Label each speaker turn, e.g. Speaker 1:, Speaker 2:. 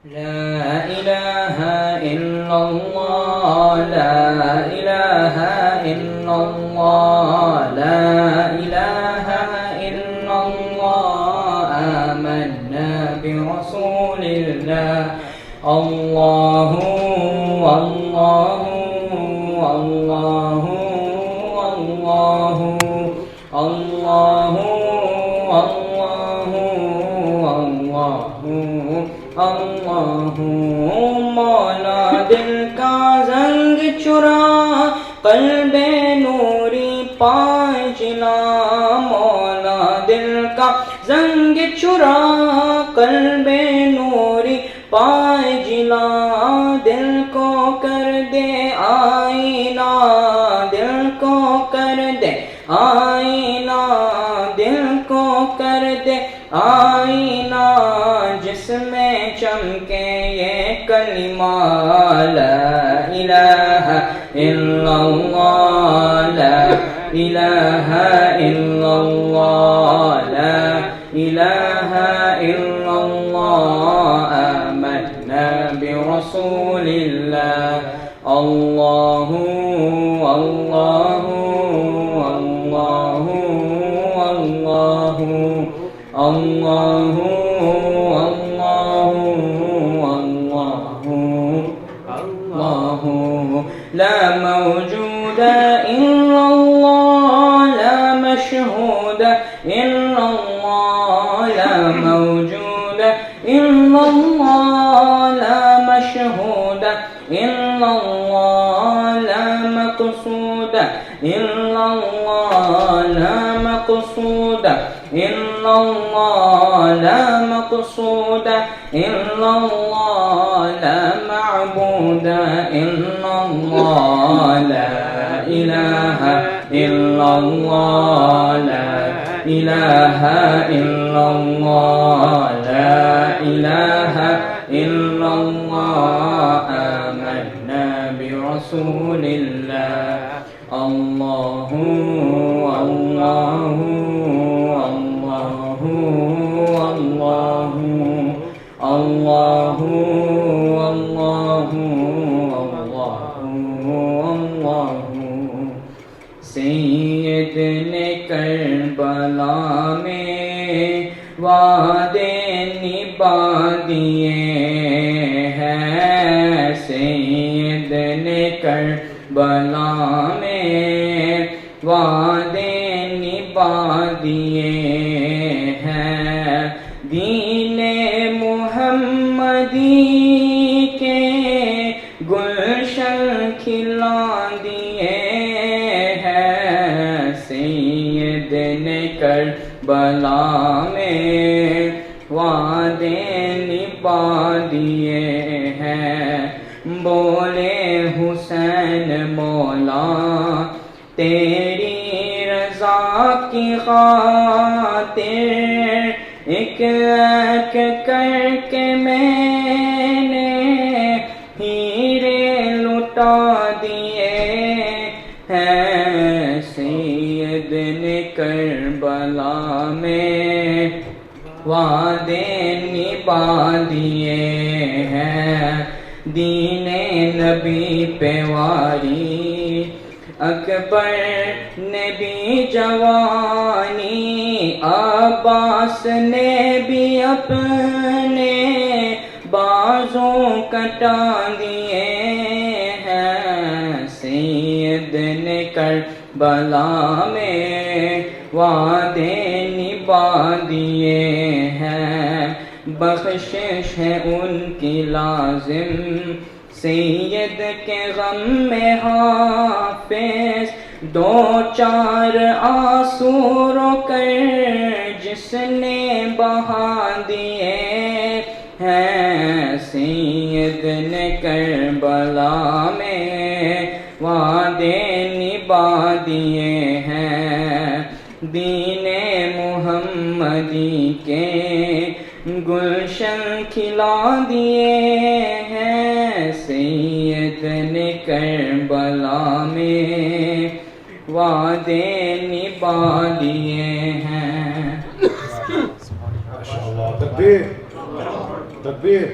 Speaker 1: لا إله إلا الله لا إله إلا الله لا إله إلا الله آمنا برسول الله الله الله الله الله الله اللہ مولا دل کا زنگ چرا قلب نوری پائے جلا مولا دل کا زنگ چرا قلب نوری پائے جلا دل کو کر دے آئینہ دل کو کر دے آئینہ دل کو کر دے آئینہ جس میں چمکے یہ کلمہ لا الہ الا اللہ لا الہ الا اللہ لا الہ الا اللہ آمنا برسول اللہ اللہ اللہ اللہ اللہ اللہ لا موجود إلا الله لا مشهود إلا الله لا موجود إلا الله لا مشهود إلا الله لا مقصود إلا الله لا مقصود إلا الله لا مقصود إلا الله لا معبود إلا الله لا إله إلا الله لا إله إلا الله لا إله إلا الله آمنا برسول الله الله الله الله الله الله الله الله سید نے کربلا میں وعدے نبھا دیے ہیں سید نے کربلا میں وعدے نبھا دیے ہیں دین محمدی کے گلشن کھلا دیے ہیں سید نے کربلا میں وعدے نبھا دیے ہیں بولے حسین مولا تیری رضا کی خاطر ایک ایک کر کے میں نے ہیرے لٹا دیے ہیں سید نے کربلا میں وعدے نبھا دیے ہیں دین نبی پہ واری اکبر نے بھی جوانی عباس نے بھی اپنے بازوں کٹا دیے ہیں سید نے کربلا میں وعدے نبھا دیے ہیں بخشش ہے ان کی لازم سید کے غم میں حافظ دو چار آنسو رو کر جس نے بہا دیے ہیں سید نے کربلا میں وعدے نبھا دیے ہیں دین محمدی کے گلشن کھلا دیے ہیں سید نے کربلا میں وعدے نبھا دیے ہیں
Speaker 2: ماشاءاللہ تکبیر تکبیر